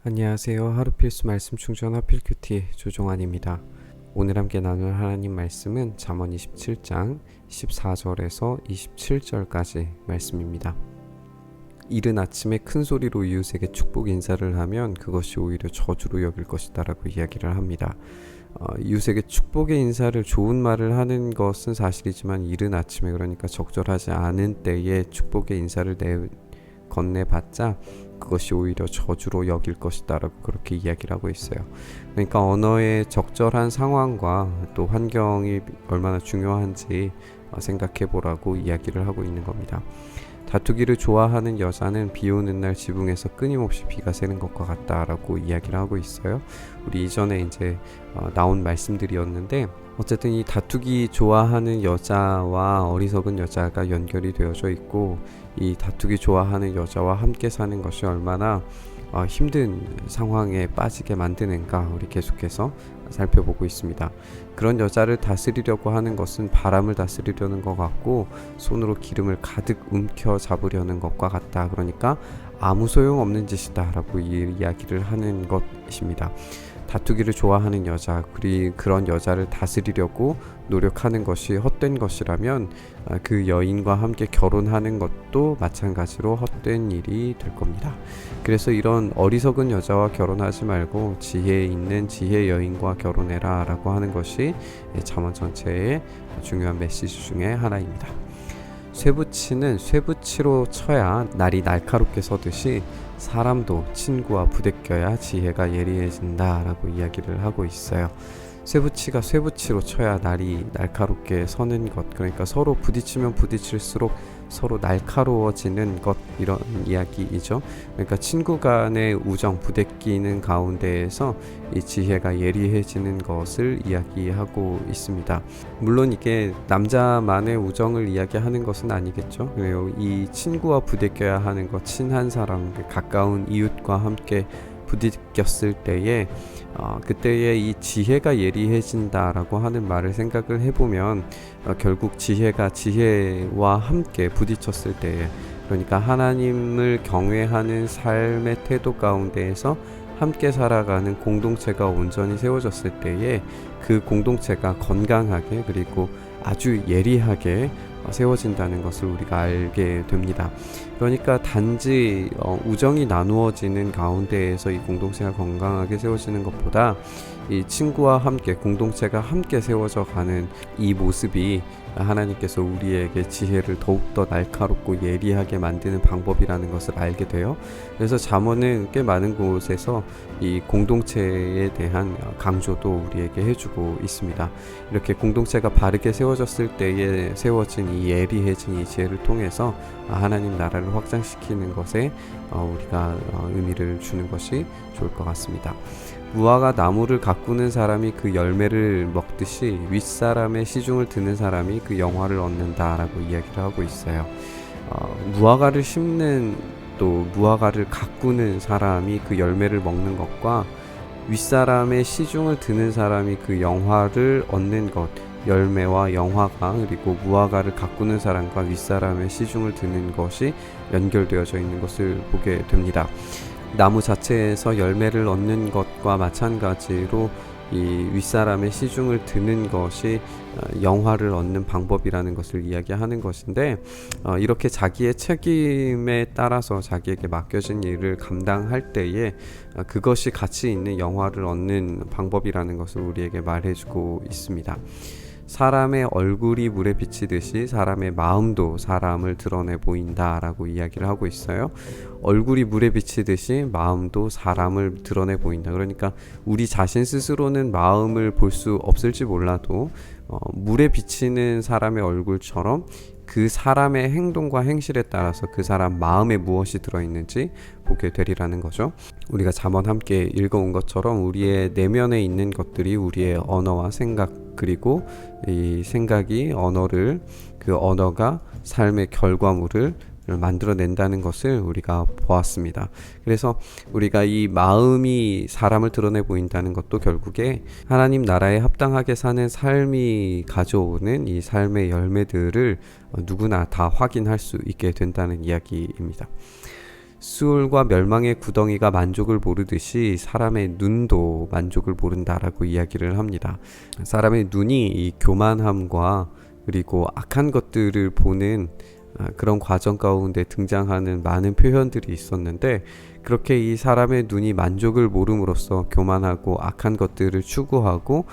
안녕하세요. 하루 필수 말씀 충전 하필 큐티 조종환입니다. 오늘 함께 나눌 하나님 말씀은 잠언 27장 14절에서 27절까지 말씀입니다. 이른 아침에 큰 소리로 이웃에게 축복 인사를 하면 그것이 오히려 저주로 여길 것이다 라고 이야기를 합니다. 이웃에게 축복의 인사를 좋은 말을 하는 것은 사실이지만 이른 아침에, 그러니까 적절하지 않은 때에 축복의 인사를 건네봤자 그것이 오히려 저주로 여길 것이다 라고 그렇게 이야기를 하고 있어요. 그러니까 언어의 적절한 상황과 또 환경이 얼마나 중요한지 생각해 보라고 이야기를 하고 있는 겁니다. 다투기를 좋아하는 여자는 비 오는 날 지붕에서 끊임없이 비가 새는 것과 같다라고 이야기를 하고 있어요. 우리 이전에 이제 나온 말씀들이었는데, 어쨌든 이 다투기 좋아하는 여자와 어리석은 여자가 연결이 되어져 있고, 이 다투기 좋아하는 여자와 함께 사는 것이 얼마나 힘든 상황에 빠지게 만드는가 우리 계속해서 살펴보고 있습니다. 그런 여자를 다스리려고 하는 것은 바람을 다스리려는 것 같고 손으로 기름을 가득 움켜 잡으려는 것과 같다. 그러니까 아무 소용없는 짓이다 라고 이야기를 하는 것입니다. 다투기를 좋아하는 여자, 그런 여자를 다스리려고 노력하는 것이 헛된 것이라면 그 여인과 함께 결혼하는 것도 마찬가지로 헛된 일이 될 겁니다. 그래서 이런 어리석은 여자와 결혼하지 말고 지혜 있는 지혜 여인과 결혼해라 라고 하는 것이 잠언 전체의 중요한 메시지 중에 하나입니다. 쇠붙이는 쇠붙이로 쳐야 날이 날카롭게 서듯이 사람도 친구와 부대껴야 지혜가 예리해진다 라고 이야기를 하고 있어요. 쇠붙이가 쇠붙이로 쳐야 날이 날카롭게 서는 것, 그러니까 서로 부딪히면 부딪힐수록 서로 날카로워지는 것, 이런 이야기이죠. 그러니까 친구 간의 우정, 부대끼는 가운데에서 이 지혜가 예리해지는 것을 이야기하고 있습니다. 물론 이게 남자만의 우정을 이야기하는 것은 아니겠죠. 그래요. 이 친구와 부대껴야 하는 것, 친한 사람, 가까운 이웃과 함께 부딪혔을 때에 그때의 이 지혜가 예리해진다라고 하는 말을 생각을 해보면 결국 지혜가 지혜와 함께 부딪혔을 때에, 그러니까 하나님을 경외하는 삶의 태도 가운데에서 함께 살아가는 공동체가 온전히 세워졌을 때에 그 공동체가 건강하게 그리고 아주 예리하게 세워진다는 것을 우리가 알게 됩니다. 그러니까 단지 우정이 나누어지는 가운데에서 이 공동체가 건강하게 세워지는 것보다 이 친구와 함께 공동체가 함께 세워져 가는 이 모습이 하나님께서 우리에게 지혜를 더욱더 날카롭고 예리하게 만드는 방법이라는 것을 알게 돼요. 그래서 잠언은 꽤 많은 곳에서 이 공동체에 대한 강조도 우리에게 해주고 있습니다. 이렇게 공동체가 바르게 세워졌을 때에 세워진 이 예리해진 이 지혜를 통해서 하나님 나라를 확장시키는 것에 우리가 의미를 주는 것이 좋을 것 같습니다. 무화과 나무를 가꾸는 사람이 그 열매를 먹듯이 윗사람의 시중을 드는 사람이 그 영화를 얻는다라고 이야기를 하고 있어요. 무화과를 심는 또 무화과를 가꾸는 사람이 그 열매를 먹는 것과 윗사람의 시중을 드는 사람이 그 영화를 얻는 것, 열매와 영화가, 그리고 무화과를 가꾸는 사람과 윗사람의 시중을 드는 것이 연결되어져 있는 것을 보게 됩니다. 나무 자체에서 열매를 얻는 것과 마찬가지로 이 윗사람의 시중을 드는 것이 영화를 얻는 방법이라는 것을 이야기하는 것인데, 이렇게 자기의 책임에 따라서 자기에게 맡겨진 일을 감당할 때에 그것이 가치 있는 영화를 얻는 방법이라는 것을 우리에게 말해주고 있습니다. 사람의 얼굴이 물에 비치듯이 사람의 마음도 사람을 드러내 보인다라고 이야기를 하고 있어요. 얼굴이 물에 비치듯이 마음도 사람을 드러내 보인다. 그러니까 우리 자신 스스로는 마음을 볼 수 없을지 몰라도 물에 비치는 사람의 얼굴처럼 그 사람의 행동과 행실에 따라서 그 사람 마음에 무엇이 들어있는지 보게 되리라는 거죠. 우리가 잠언 함께 읽어온 것처럼 우리의 내면에 있는 것들이 우리의 언어와 생각, 그리고 이 생각이 그 언어가 삶의 결과물을 만들어낸다는 것을 우리가 보았습니다. 그래서 우리가 이 마음이 사람을 드러내 보인다는 것도 결국에 하나님 나라에 합당하게 사는 삶이 가져오는 이 삶의 열매들을 누구나 다 확인할 수 있게 된다는 이야기입니다. 수울과 멸망의 구덩이가 만족을 모르듯이 사람의 눈도 만족을 모른다라고 이야기를 합니다. 사람의 눈이 이 교만함과 그리고 악한 것들을 보는 그런 과정 가운데 등장하는 많은 표현들이 있었는데, 그렇게 이 사람의 눈이 만족을 모름으로써 교만하고 악한 것들을 추구하고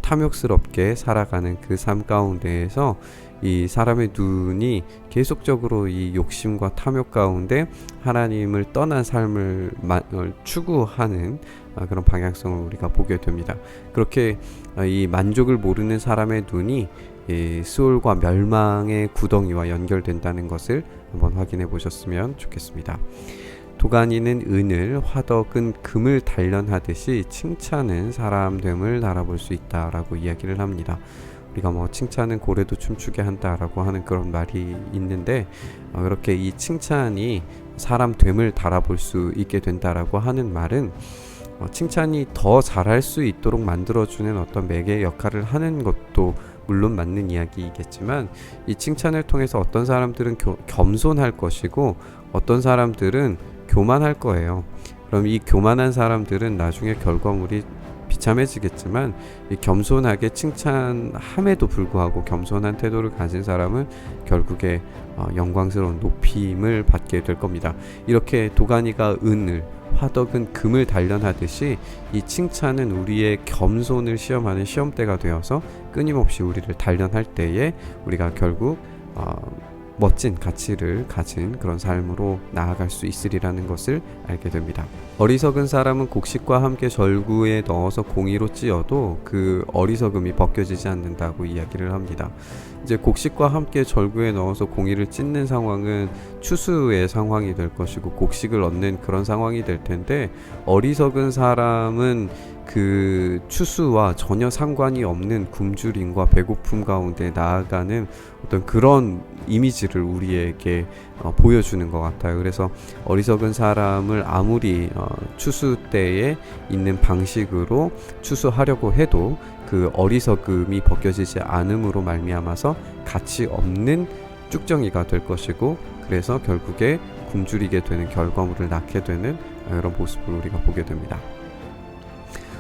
탐욕스럽게 살아가는 그 삶 가운데에서 이 사람의 눈이 계속적으로 이 욕심과 탐욕 가운데 하나님을 떠난 삶을 추구하는 그런 방향성을 우리가 보게 됩니다. 그렇게 이 만족을 모르는 사람의 눈이 이 수울과 멸망의 구덩이와 연결된다는 것을 한번 확인해 보셨으면 좋겠습니다. 도가니는 은을, 화덕은 금을 단련하듯이 칭찬은 사람됨을 알아볼 수 있다라고 이야기를 합니다. 우리가 칭찬은 고래도 춤추게 한다라고 하는 그런 말이 있는데, 그렇게 이 칭찬이 사람됨을 달아볼 수 있게 된다라고 하는 말은 칭찬이 더 잘할 수 있도록 만들어주는 어떤 매개 역할을 하는 것도 물론 맞는 이야기이겠지만, 이 칭찬을 통해서 어떤 사람들은 겸손할 것이고 어떤 사람들은 교만할 거예요. 그럼 이 교만한 사람들은 나중에 결과물이 비참해지겠지만, 이 겸손하게 칭찬함에도 불구하고 겸손한 태도를 가진 사람은 결국에 영광스러운 높임을 받게 될 겁니다. 이렇게 도가니가 은을, 화덕은 금을 단련하듯이 이 칭찬은 우리의 겸손을 시험하는 시험대가 되어서 끊임없이 우리를 단련할 때에 우리가 결국 멋진 가치를 가진 그런 삶으로 나아갈 수 있으리라는 것을 알게 됩니다. 어리석은 사람은 곡식과 함께 절구에 넣어서 공이로 찧어도 그 어리석음이 벗겨지지 않는다고 이야기를 합니다. 이제 곡식과 함께 절구에 넣어서 공이를 찢는 상황은 추수의 상황이 될 것이고 곡식을 얻는 그런 상황이 될 텐데, 어리석은 사람은 그 추수와 전혀 상관이 없는 굶주림과 배고픔 가운데 나아가는 어떤 그런 이미지를 우리에게 보여주는 것 같아요. 그래서 어리석은 사람을 아무리 추수 때에 있는 방식으로 추수하려고 해도 그 어리석음이 벗겨지지 않음으로 말미암아서 가치 없는 쭉정이가 될 것이고, 그래서 결국에 굶주리게 되는 결과물을 낳게 되는 이런 모습을 우리가 보게 됩니다.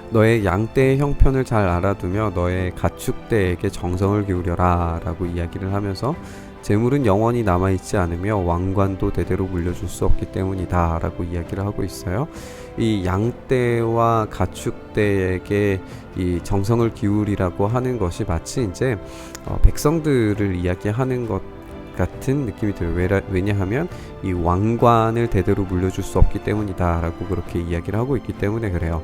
너의 양떼의 형편을 잘 알아두며 너의 가축대에게 정성을 기울여라 라고 이야기를 하면서, 재물은 영원히 남아있지 않으며 왕관도 대대로 물려줄 수 없기 때문이다 라고 이야기를 하고 있어요. 이 양떼와 가축대에게 이 정성을 기울이라고 하는 것이 마치 이제 백성들을 이야기하는 것 같은 느낌이 들어요. 왜냐하면 이 왕관을 대대로 물려줄 수 없기 때문이다 라고 그렇게 이야기를 하고 있기 때문에 그래요.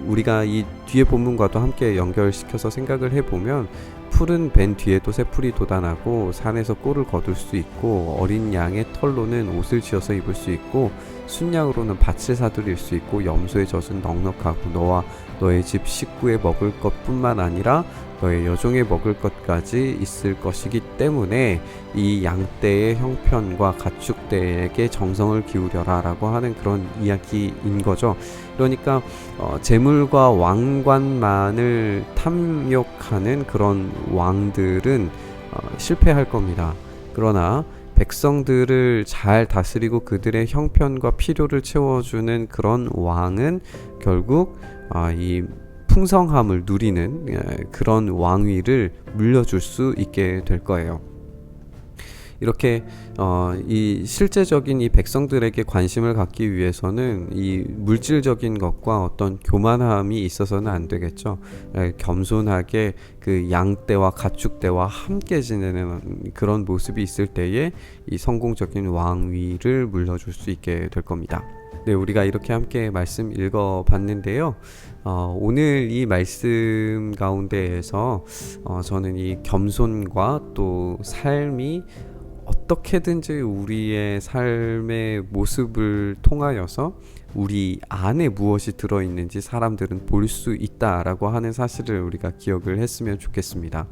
우리가 이 뒤에 본문과도 함께 연결시켜서 생각을 해보면, 푸른 벤 뒤에도 새풀이 돋아나고 산에서 꼴을 거둘 수 있고, 어린 양의 털로는 옷을 지어서 입을 수 있고, 순양으로는 밭을 사들일 수 있고, 염소의 젖은 넉넉하고 너와 너의 집 식구에 먹을 것뿐만 아니라 너의 여종에 먹을 것까지 있을 것이기 때문에 이 양떼의 형편과 가축대에게 정성을 기울여라 라고 하는 그런 이야기인 거죠. 그러니까 재물과 왕관만을 탐욕하는 그런 왕들은 실패할 겁니다. 그러나 백성들을 잘 다스리고 그들의 형편과 필요를 채워주는 그런 왕은 결국 이 풍성함을 누리는 그런 왕위를 물려줄 수 있게 될 거예요. 이렇게 이 실제적인 이 백성들에게 관심을 갖기 위해서는 이 물질적인 것과 어떤 교만함이 있어서는 안 되겠죠. 겸손하게 그 양떼와 가축대와 함께 지내는 그런 모습이 있을 때에 이 성공적인 왕위를 물려줄 수 있게 될 겁니다. 네, 우리가 이렇게 함께 말씀 읽어봤는데요. 오늘 이 말씀 가운데에서 저는 이 겸손과 또 삶이 어떻게든지 우리의 삶의 모습을 통하여서 우리 안에 무엇이 들어있는지 사람들은 볼 수 있다라고 하는 사실을 우리가 기억을 했으면 좋겠습니다.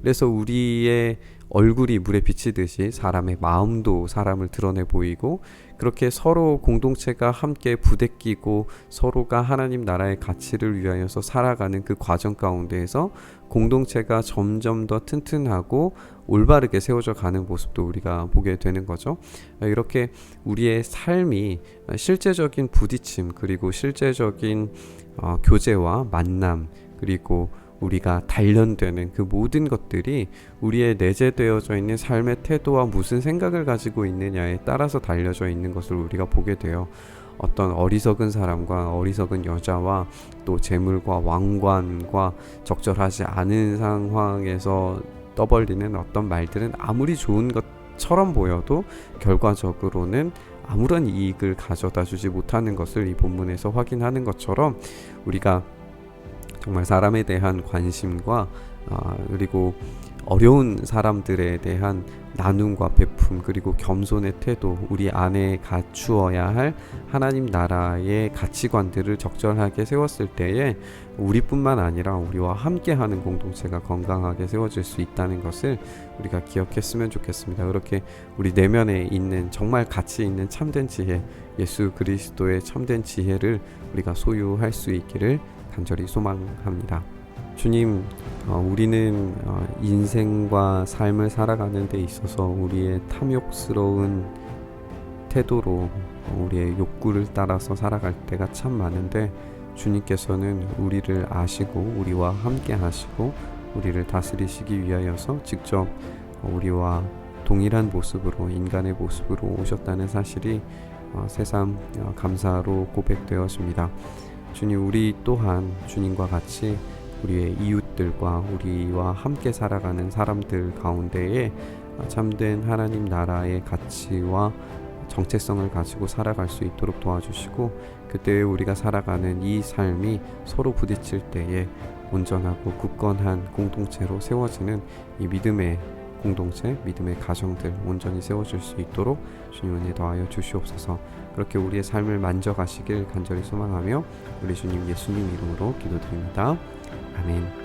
그래서 우리의 얼굴이 물에 비치듯이 사람의 마음도 사람을 드러내 보이고, 그렇게 서로 공동체가 함께 부대끼고 서로가 하나님 나라의 가치를 위하여서 살아가는 그 과정 가운데에서 공동체가 점점 더 튼튼하고 올바르게 세워져 가는 모습도 우리가 보게 되는 거죠. 이렇게 우리의 삶이 실제적인 부딪힘, 그리고 실제적인 교제와 만남, 그리고 우리가 단련되는 그 모든 것들이 우리의 내재되어져 있는 삶의 태도와 무슨 생각을 가지고 있느냐에 따라서 달려져 있는 것을 우리가 보게 돼요. 어떤 어리석은 사람과 어리석은 여자와 또 재물과 왕관과 적절하지 않은 상황에서 떠벌리는 어떤 말들은 아무리 좋은 것처럼 보여도 결과적으로는 아무런 이익을 가져다 주지 못하는 것을 이 본문에서 확인하는 것처럼, 우리가 정말 사람에 대한 관심과 그리고 어려운 사람들에 대한 나눔과 베품, 그리고 겸손의 태도, 우리 안에 갖추어야 할 하나님 나라의 가치관들을 적절하게 세웠을 때에 우리뿐만 아니라 우리와 함께하는 공동체가 건강하게 세워질 수 있다는 것을 우리가 기억했으면 좋겠습니다. 그렇게 우리 내면에 있는 정말 가치 있는 참된 지혜, 예수 그리스도의 참된 지혜를 우리가 소유할 수 있기를 간절히 소망합니다. 주님, 우리는 인생과 삶을 살아가는 데 있어서 우리의 탐욕스러운 태도로 우리의 욕구를 따라서 살아갈 때가 참 많은데, 주님께서는 우리를 아시고 우리와 함께 하시고 우리를 다스리시기 위하여서 직접 우리와 동일한 모습으로, 인간의 모습으로 오셨다는 사실이 새삼 감사로 고백되었습니다. 주님, 우리 또한 주님과 같이 우리의 이웃들과 우리와 함께 살아가는 사람들 가운데에 참된 하나님 나라의 가치와 정체성을 가지고 살아갈 수 있도록 도와주시고, 그때 우리가 살아가는 이 삶이 서로 부딪힐 때에 온전하고 굳건한 공동체로 세워지는 이 믿음의 공동체, 믿음의 가정들 온전히 세워질 수 있도록 주님 은혜 더하여 주시옵소서. 그렇게 우리의 삶을 만져가시길 간절히 소망하며 우리 주님 예수님 이름으로 기도드립니다. 아멘.